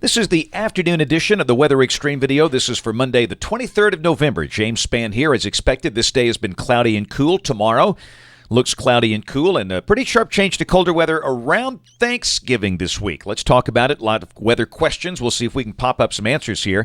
This is the afternoon edition of the Weather Xtreme video. This is for Monday, the 23rd of November. James Spann here. As expected, this day has been cloudy and cool. Tomorrow looks cloudy and cool, and a pretty sharp change to colder weather around Thanksgiving this week. Let's talk about it. A lot of weather questions. We'll see if we can pop up some answers here.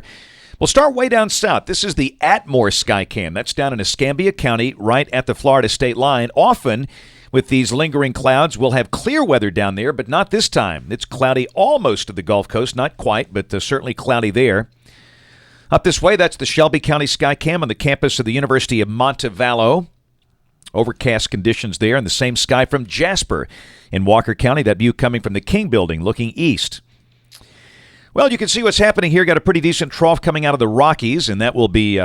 We'll start way down south. This is the Atmore Skycam. That's down in Escambia County, right at the Florida state line. Often, with these lingering clouds, we'll have clear weather down there, but not this time. It's cloudy almost to the Gulf Coast. Not quite, but certainly cloudy there. Up this way, that's the Shelby County Skycam on the campus of the University of Montevallo. Overcast conditions there, and the same sky from Jasper in Walker County. That view coming from the King Building, looking east. Well, you can see what's happening here. Got a pretty decent trough coming out of the Rockies, and that will be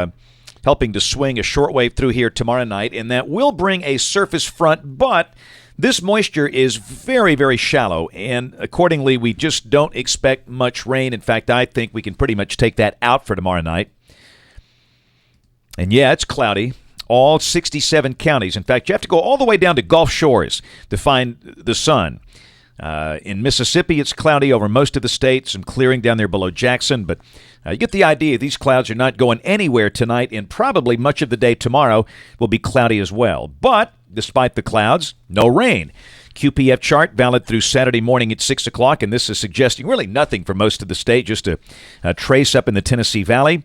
helping to swing a shortwave through here tomorrow night, and that will bring a surface front, but this moisture is very, very shallow, and accordingly, we just don't expect much rain. In fact, I think we can pretty much take that out for tomorrow night. And yeah, it's cloudy. All 67 counties. In fact, you have to go all the way down to Gulf Shores to find the sun. In Mississippi, it's cloudy over most of the state. Some clearing down there below Jackson, but you get the idea. These clouds are not going anywhere tonight, and probably much of the day tomorrow will be cloudy as well. But despite the clouds, no rain. QPF chart valid through Saturday morning at 6 o'clock, and this is suggesting really nothing for most of the state, just a trace up in the Tennessee Valley.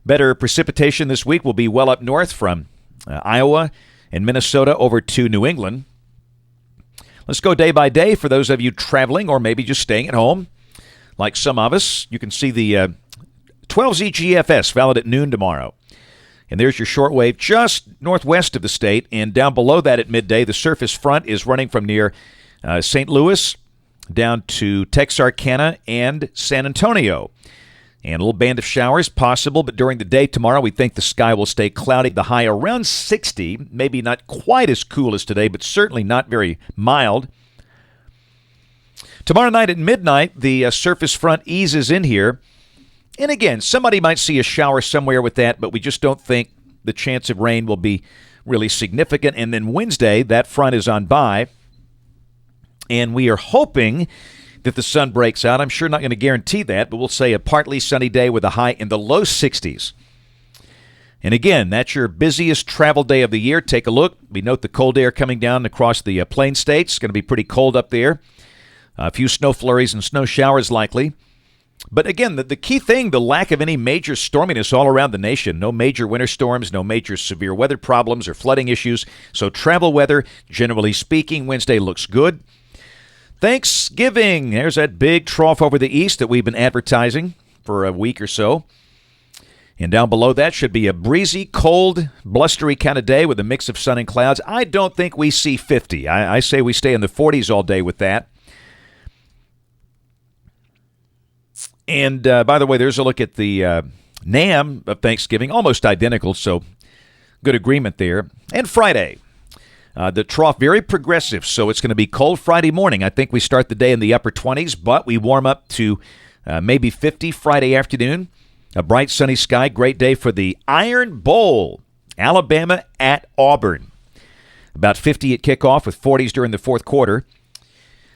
Better precipitation this week will be well up north from Iowa and Minnesota over to New England. Let's go day by day for those of you traveling or maybe just staying at home. Like some of us, you can see the 12Z GFS valid at noon tomorrow. And there's your shortwave just northwest of the state. And down below that at midday, the surface front is running from near St. Louis down to Texarkana and San Antonio. And a little band of showers possible, but during the day tomorrow, we think the sky will stay cloudy. The high around 60, maybe not quite as cool as today, but certainly not very mild. Tomorrow night at midnight, the surface front eases in here. And again, somebody might see a shower somewhere with that, but we just don't think the chance of rain will be really significant. And then Wednesday, that front is on by, and we are hoping that the sun breaks out. I'm sure not going to guarantee that, but we'll say a partly sunny day with a high in the low 60s. And again, that's your busiest travel day of the year. Take a look. We note the cold air coming down across the plain states. It's going to be pretty cold up there. A few snow flurries and snow showers likely. But again, the key thing, the lack of any major storminess all around the nation. No major winter storms, no major severe weather problems or flooding issues. So travel weather, generally speaking, Wednesday looks good. Thanksgiving. There's that big trough over the east that we've been advertising for a week or so. And down below that should be a breezy, cold, blustery kind of day with a mix of sun and clouds. I don't think we see 50. I say we stay in the 40s all day with that. And by the way, there's a look at the NAM of Thanksgiving, almost identical, so good agreement there. And Friday. The trough very progressive, so it's going to be cold Friday morning. I think we start the day in the upper 20s, but we warm up to maybe 50 Friday afternoon. A bright sunny sky, great day for the Iron Bowl, Alabama at Auburn. About 50 at kickoff with 40s during the fourth quarter.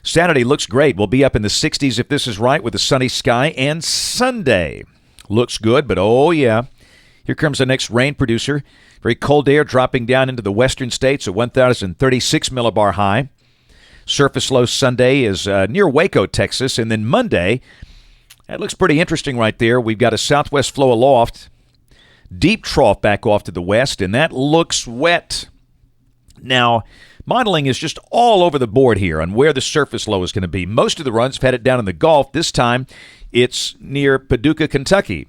Saturday looks great. We'll be up in the 60s if this is right with a sunny sky. And Sunday looks good, but oh yeah, here comes the next rain producer. Very cold air dropping down into the western states at 1,036 millibar high. Surface low Sunday is near Waco, Texas. And then Monday, that looks pretty interesting right there. We've got a southwest flow aloft, deep trough back off to the west, and that looks wet. Now, modeling is just all over the board here on where the surface low is going to be. Most of the runs have had it down in the Gulf. This time, it's near Paducah, Kentucky.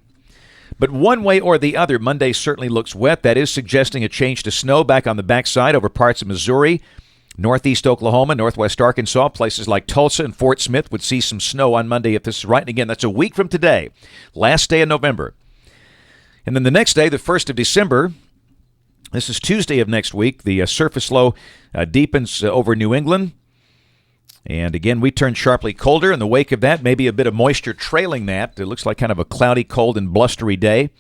But one way or the other, Monday certainly looks wet. That is suggesting a change to snow back on the backside over parts of Missouri, northeast Oklahoma, northwest Arkansas. Places like Tulsa and Fort Smith would see some snow on Monday if this is right. And again, that's a week from today, last day of November. And then the next day, the 1st of December, this is Tuesday of next week, the surface low deepens over New England. And again, we turn sharply colder. In the wake of that, maybe a bit of moisture trailing that. It looks like kind of a cloudy, cold, and blustery day.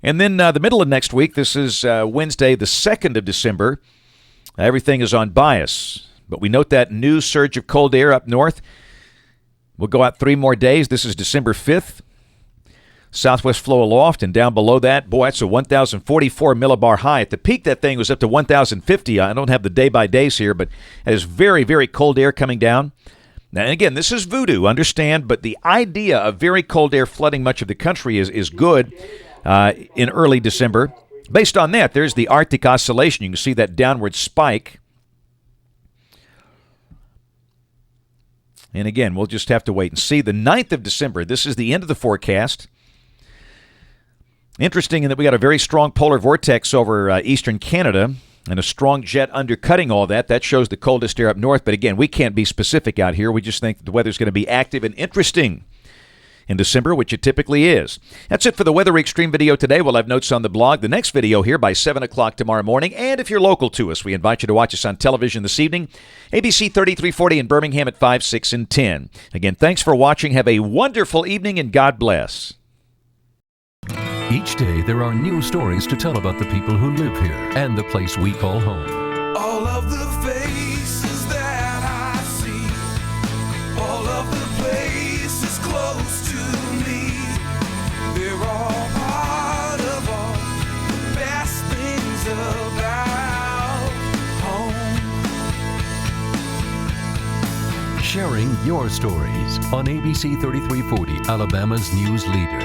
And then the middle of next week, this is Wednesday, the 2nd of December. Everything is on bias. But we note that new surge of cold air up north. We'll go out 3 more days. This is December 5th. Southwest flow aloft, and down below that, boy, that's a 1,044 millibar high. At the peak, that thing was up to 1,050. I don't have the day-by-days here, but it is very, very cold air coming down. Now, and again, this is voodoo, understand, but the idea of very cold air flooding much of the country is good in early December. Based on that, there's the Arctic Oscillation. You can see that downward spike. And again, we'll just have to wait and see. The 9th of December, this is the end of the forecast. Interesting in that we got a very strong polar vortex over eastern Canada and a strong jet undercutting all that. That shows the coldest air up north. But again, we can't be specific out here. We just think that the weather's going to be active and interesting in December, which it typically is. That's it for the Weather Xtreme video today. We'll have notes on the blog. The next video here by 7 o'clock tomorrow morning. And if you're local to us, we invite you to watch us on television this evening. ABC 3340 in Birmingham at 5, 6, and 10. Again, thanks for watching. Have a wonderful evening, and God bless. Each day, there are new stories to tell about the people who live here and the place we call home. All of the faces that I see, all of the places close to me, they're all part of all the best things about home. Sharing your stories on ABC 3340, Alabama's news leader.